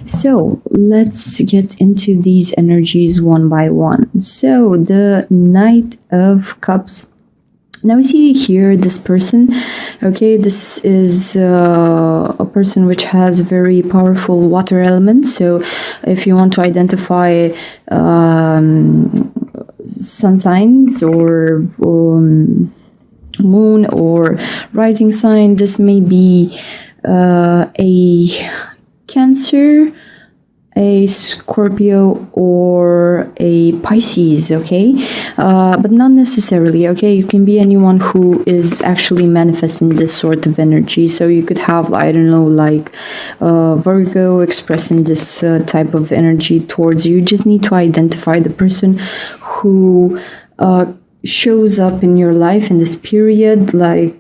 So let's get into these energies one by one. So the Knight of Cups. Now we see here this person. Okay, this is a person which has very powerful water element. So if you want to identify sun signs or moon or rising sign, this may be a Cancer, a Scorpio, or a Pisces, okay? But not necessarily, okay? You can be anyone who is actually manifesting this sort of energy. So you could have, I don't know, like Virgo expressing this type of energy towards you. You just need to identify the person who shows up in your life in this period, like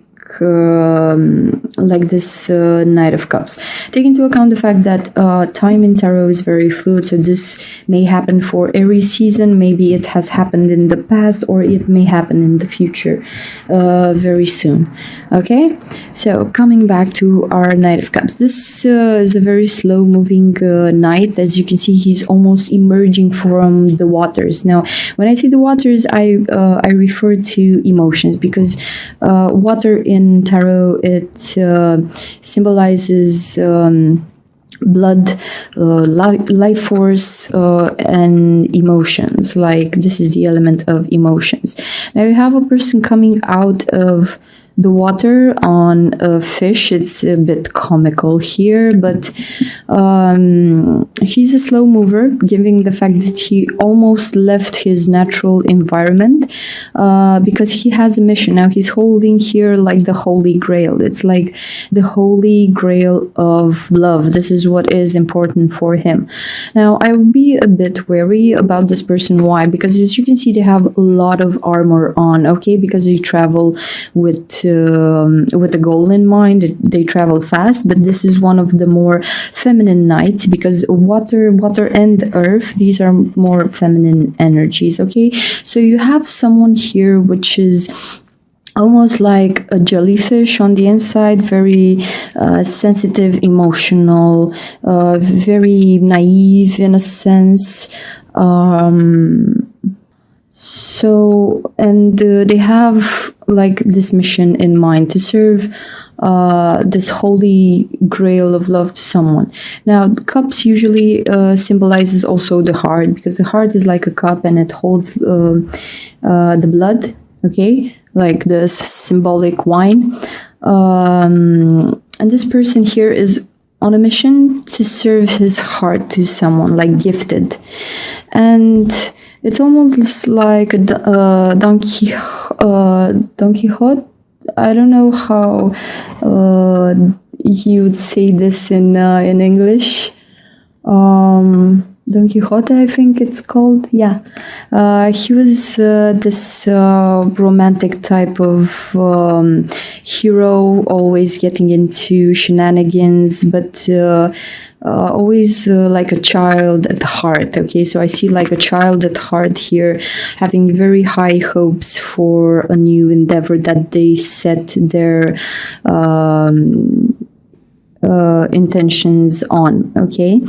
this Knight of Cups. Take into account the fact that time in tarot is very fluid, so this may happen for every season. Maybe it has happened in the past, or it may happen in the future very soon. Okay, so coming back to our Knight of Cups, this is a very slow moving knight. As you can see, he's almost emerging from the waters. Now when I say the waters, I refer to emotions, because water in tarot, it symbolizes blood, life force, and emotions. Like, this is the element of emotions. Now you have a person coming out of the water on a fish. It's a bit comical here, but he's a slow mover, given the fact that he almost left his natural environment because he has a mission. Now he's holding here like the Holy Grail. It's like the Holy Grail of love. This is what is important for him. Now I would be a bit wary about this person. Why? Because as you can see, they have a lot of armor on, okay, because they travel with a goal in mind. They travel fast, but this is one of the more feminine knights, because water and earth, these are more feminine energies. Okay, so you have someone here which is almost like a jellyfish on the inside, very sensitive, emotional, very naive in a sense. They have like this mission in mind to serve this holy grail of love to someone. Now, cups usually symbolizes also the heart, because the heart is like a cup and it holds the blood, okay, like the symbolic wine. And this person here is on a mission to serve his heart to someone, like gifted. And it's almost like a Don Quixote. I don't know how you would say this in English. Don Quixote, I think it's called. Yeah, he was this romantic type of hero, always getting into shenanigans, but always like a child at heart. Okay, so I see like a child at heart here, having very high hopes for a new endeavor that they set their intentions on. Okay.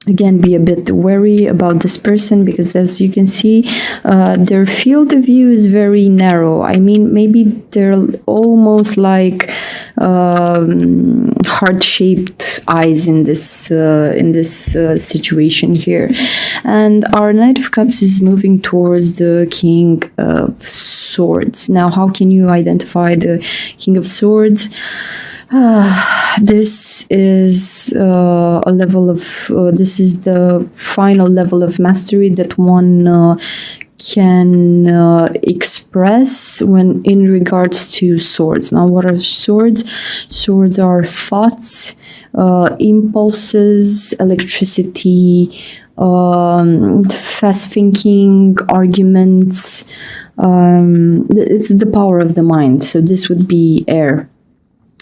Again, be a bit wary about this person, because as you can see, their field of view is very narrow. I mean, maybe they're almost like heart-shaped eyes in this situation here. And our Knight of Cups is moving towards the King of Swords. Now, how can you identify the King of Swords? This is a level of this is the final level of mastery that one can express when in regards to swords. Now, what are swords? Swords are thoughts, impulses, electricity, fast thinking, arguments. It's the power of the mind. So this would be air.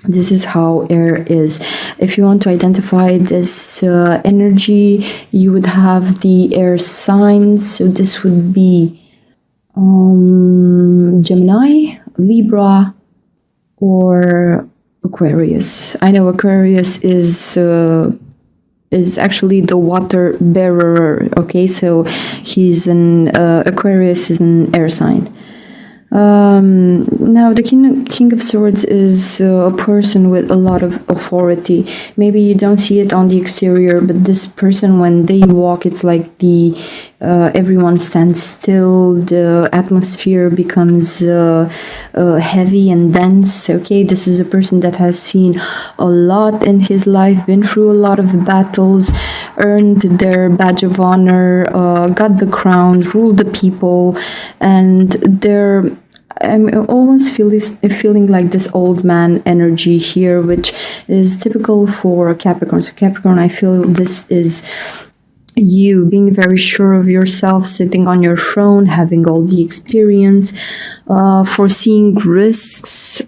This is how air is. If you want to identify this energy, you would have the air signs. So this would be Gemini, Libra, or Aquarius. I know Aquarius is is actually the water bearer. Okay, so he's an Aquarius is an air sign. Now, the King of Swords is a person with a lot of authority. Maybe you don't see it on the exterior, but this person, when they walk, it's like the everyone stands still. The atmosphere becomes heavy and dense. Okay, this is a person that has seen a lot in his life, been through a lot of battles, earned their badge of honor, got the crown, ruled the people, and they're I'm almost feeling like this old man energy here, which is typical for Capricorn. So Capricorn, I feel this is you being very sure of yourself, sitting on your throne, having all the experience, foreseeing risks,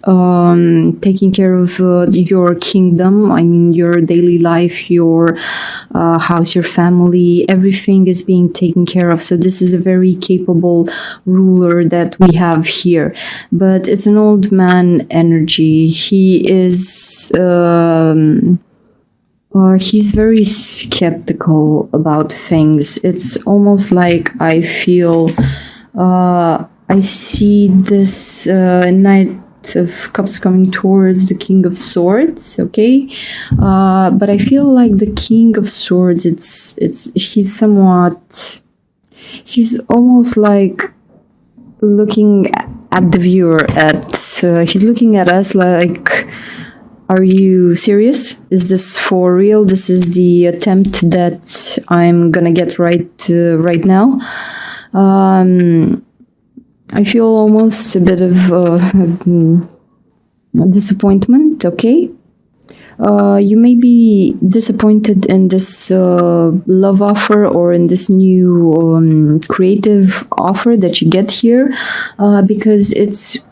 taking care of your kingdom. I mean, your daily life, your house, your family, everything is being taken care of. So this is a very capable ruler that we have here. But it's an old man energy. He is... he's very skeptical about things. It's almost like I feel I see this Knight of Cups coming towards the King of Swords, okay? But I feel like the King of Swords, he's almost like looking at the viewer, he's looking at us like, are you serious? Is this for real? This is the attempt that I'm gonna get right now. I feel almost a bit of disappointment. Okay, you may be disappointed in this love offer or in this new creative offer that you get here, because it's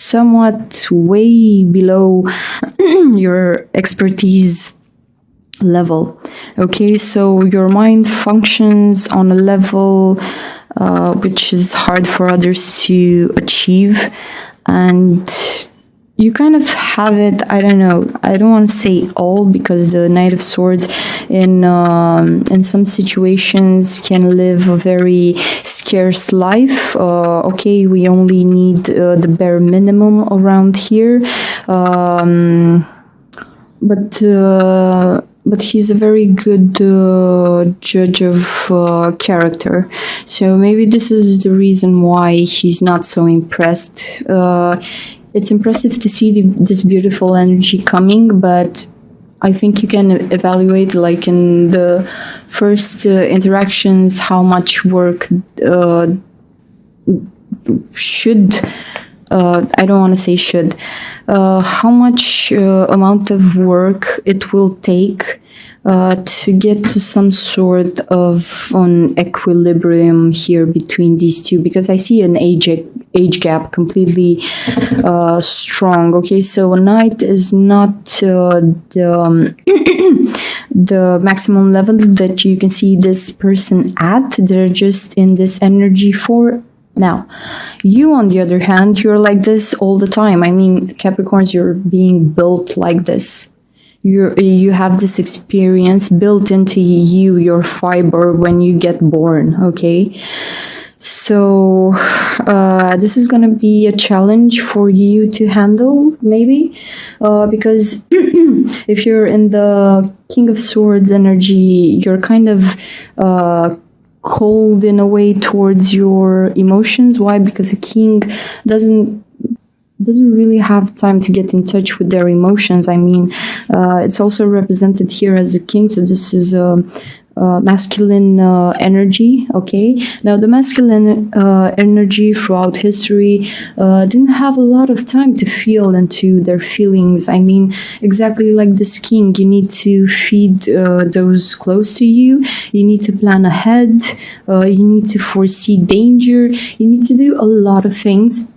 somewhat way below your expertise level. Okay, so your mind functions on a level which is hard for others to achieve, and you kind of have it. I don't know, I don't want to say all, because the Knight of Swords in some situations can live a very scarce life. Okay, we only need the bare minimum around here, but he's a very good judge of character. So maybe this is the reason why he's not so impressed. It's impressive to see this beautiful energy coming, but I think you can evaluate, like in the first interactions, how much work should, I don't want to say should, how much amount of work it will take to get to some sort of an equilibrium here between these two, because I see an age gap completely strong. Okay, so a knight is not the maximum level that you can see this person at. They're just in this energy for now. You, on the other hand, you're like this all the time. I mean, Capricorns, you're being built like this. You have this experience built into you, your fiber, when you get born, okay? So this is gonna be a challenge for you to handle, maybe, because if you're in the King of Swords energy, you're kind of cold in a way towards your emotions. Why? Because a king doesn't really have time to get in touch with their emotions. I mean, it's also represented here as a king, so this is a masculine energy. Okay, now the masculine energy throughout history didn't have a lot of time to feel into their feelings. I mean, exactly like this king, you need to feed those close to you, you need to plan ahead, you need to foresee danger, you need to do a lot of things.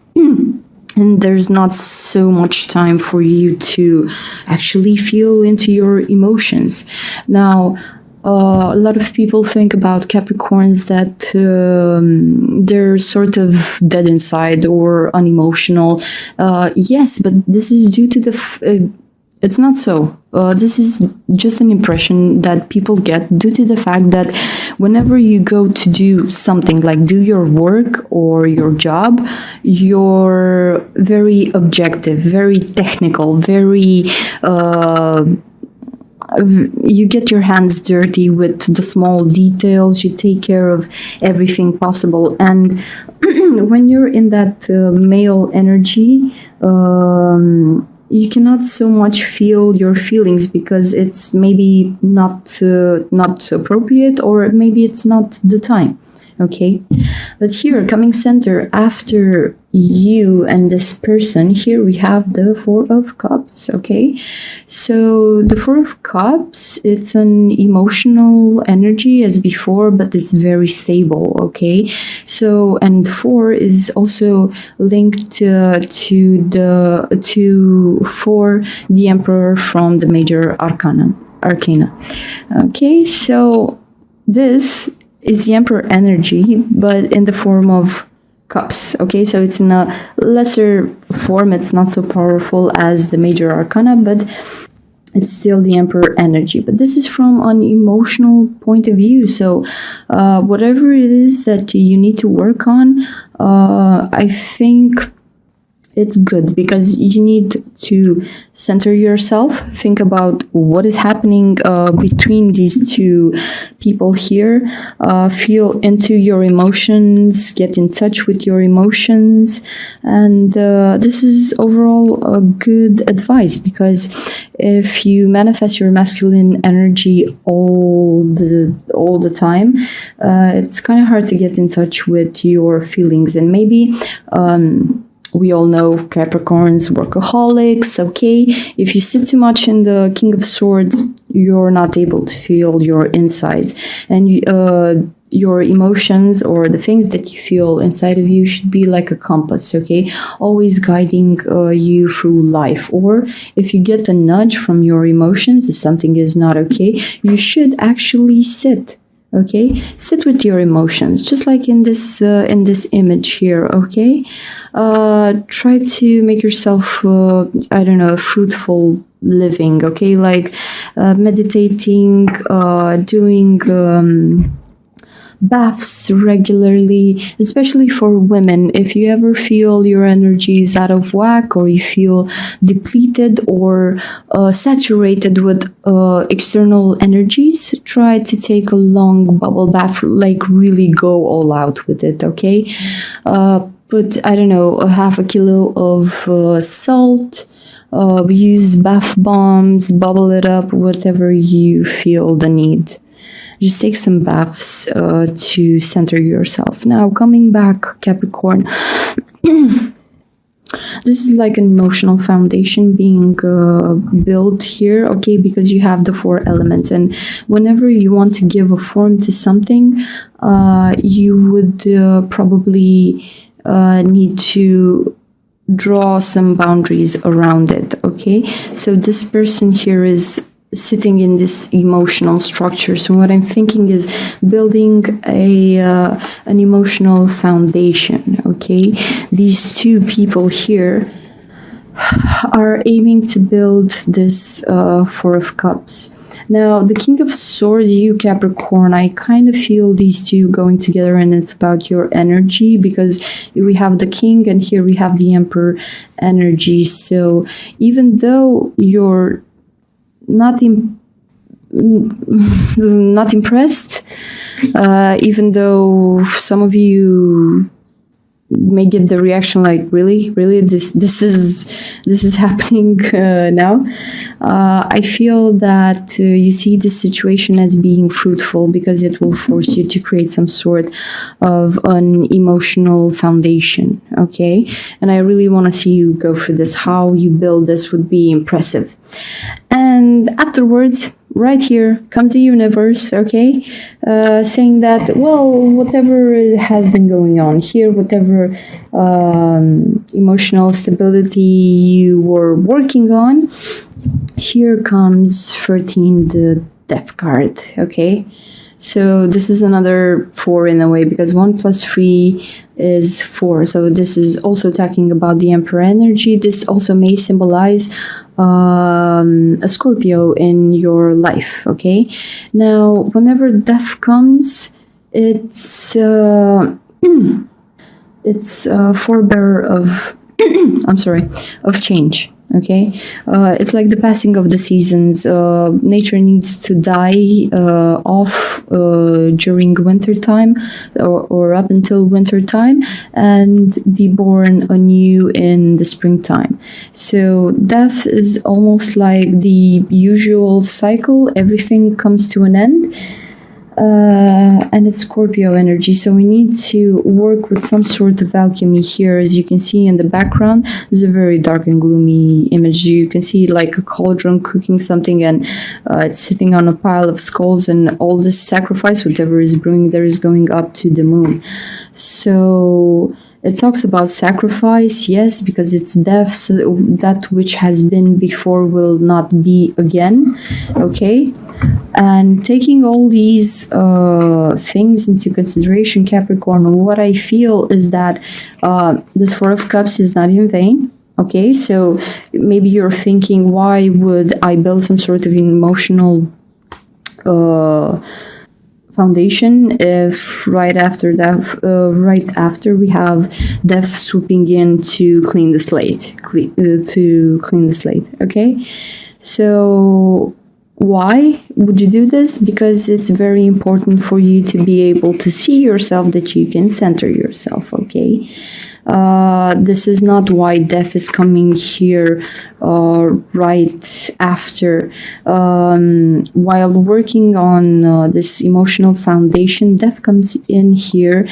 And there's not so much time for you to actually feel into your emotions. Now, a lot of people think about Capricorns that they're sort of dead inside or unemotional. Yes, but this is due to the It's not so. This is just an impression that people get due to the fact that whenever you go to do something like do your work or your job, you're very objective, very technical, very you get your hands dirty with the small details, you take care of everything possible. And when you're in that male energy, you cannot so much feel your feelings because it's maybe not appropriate, or maybe it's not the time. Okay, but here coming center after you and this person, here we have the Four of Cups. Okay, so the Four of Cups, it's an emotional energy as before, but it's very stable. Okay, so and four is also linked to for the Emperor from the major arcana. Okay, so this is the Emperor energy, but in the form of cups. Okay, so it's in a lesser form, it's not so powerful as the major arcana, but it's still the Emperor energy. But this is from an emotional point of view. So whatever it is that you need to work on, I think it's good because you need to center yourself, think about what is happening between these two people here, feel into your emotions, get in touch with your emotions, and this is overall a good advice, because if you manifest your masculine energy all the time, it's kind of hard to get in touch with your feelings. And maybe we all know Capricorns, workaholics, okay? If you sit too much in the King of Swords, you're not able to feel your insides. And your emotions or the things that you feel inside of you should be like a compass, okay? Always guiding you through life. Or if you get a nudge from your emotions that something is not okay, you should actually sit. Okay, sit with your emotions, just like in this image here. Okay, try to make yourself fruitful living. Okay, like meditating, doing baths regularly, especially for women. If you ever feel your energy is out of whack, or you feel depleted or saturated with external energies, try to take a long bubble bath, like really go all out with it. Okay, put a half a kilo of salt. Use bath bombs, bubble it up, whatever you feel the need. Just take some baths to center yourself. Now, coming back, Capricorn, this is like an emotional foundation being built here, okay, because you have the four elements. And whenever you want to give a form to something, you would probably need to draw some boundaries around it, okay? So this person here is sitting in this emotional structure. So what I'm thinking is building an emotional foundation, okay? These two people here are aiming to build this Four of Cups. Now, the King of Swords, you Capricorn, I kind of feel these two going together, and it's about your energy, because we have the King and here we have the Emperor energy. So even though you're not impressed, even though some of you may get the reaction like, really this is happening now. I feel that you see this situation as being fruitful, because it will force you to create some sort of an emotional foundation, okay? And I really want to see you go for this. How you build this would be impressive. And afterwards, right here comes the universe, okay, saying that, well, whatever has been going on here, whatever emotional stability you were working on, here comes 13, the Death card, okay? So this is another 4 in a way, because 1 plus 3 is 4. So this is also talking about the Emperor energy. This also may symbolize a Scorpio in your life. Okay. Now, whenever death comes, it's forebearer of of change. Okay, it's like the passing of the seasons. Nature needs to die off during winter time, or up until winter time, and be born anew in the springtime. So death is almost like the usual cycle. Everything comes to an end. And it's Scorpio energy, so we need to work with some sort of alchemy here. As you can see in the background, this is a very dark and gloomy image. You can see like a cauldron cooking something, and it's sitting on a pile of skulls, and all this sacrifice, whatever is brewing there, is going up to the moon. So it talks about sacrifice, yes, because it's death, so that which has been before will not be again. Okay. And taking all these things into consideration, Capricorn, what I feel is that this 4 of Cups is not in vain. Okay, so maybe you're thinking, why would I build some sort of emotional foundation if right after we have death swooping in to clean the slate, Okay, so why would you do this? Because it's very important for you to be able to see yourself, that you can center yourself. Okay, this is not why death is coming here right after. While working on this emotional foundation, death comes in here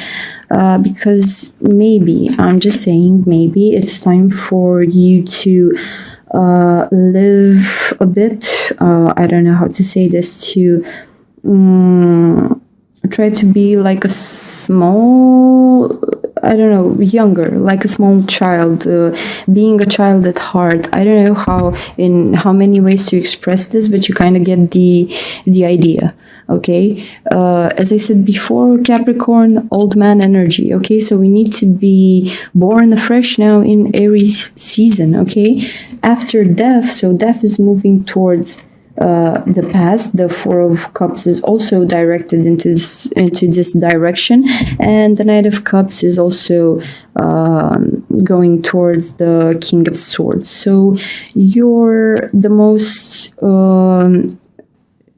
because maybe, I'm just saying, maybe it's time for you to live a bit. I don't know how to say this, to try to be like a small, younger, like a small child, being a child at heart. I don't know how many ways to express this, but you kind of get the idea. Okay, as I said before, Capricorn, old man energy. Okay, so we need to be born afresh now in Aries season. Okay, after death, so death is moving towards the past. The 4 of Cups is also directed into this direction, and the Knight of Cups is also going towards the King of Swords. So you're the most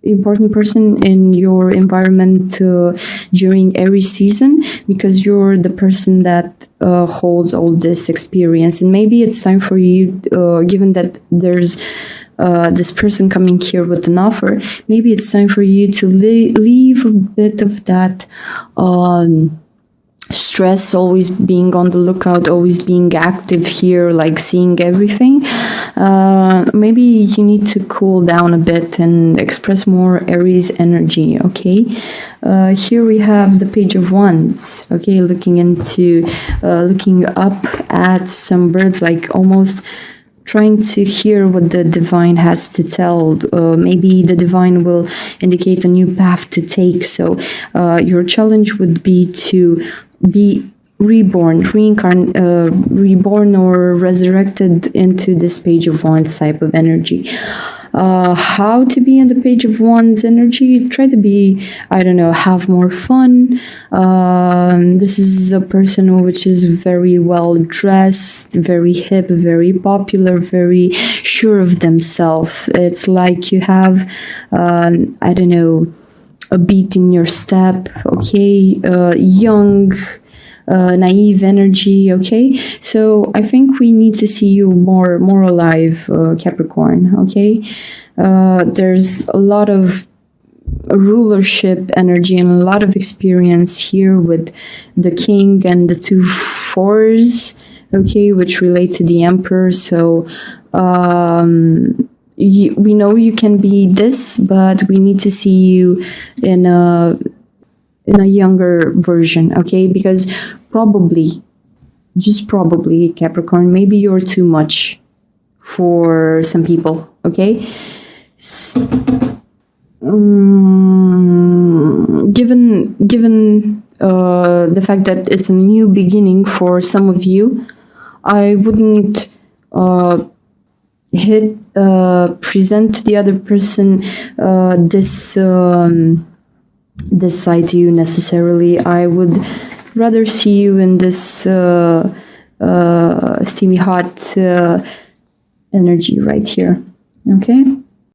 important person in your environment during Aries season, because you're the person that holds all this experience. And maybe it's time for you, given that there's this person coming here with an offer, maybe it's time for you to leave a bit of that stress, always being on the lookout, always being active here, like seeing everything. Maybe you need to cool down a bit and express more Aries energy. Okay, here we have the Page of Wands. Okay, looking up at some birds, like almost trying to hear what the divine has to tell. Maybe the divine will indicate a new path to take. So your challenge would be to be reborn or resurrected into this Page of Wands type of energy. How to be in the Page of Wands energy? Try to be, have more fun. This is a person which is very well dressed, very hip, very popular, very sure of themselves. It's like you have, a beat in your step. Okay, young, naive energy. Okay, so I think we need to see you more alive, Capricorn. Okay, there's a lot of rulership energy and a lot of experience here with the King and the 2 4s. Okay, which relate to the Emperor. So we know you can be this, but we need to see you in a younger version. Okay, because just probably, Capricorn, maybe you're too much for some people. Okay, given the fact that it's a new beginning for some of you, I wouldn't present to the other person this side to you necessarily. I would rather see you in this steamy hot energy right here. Okay.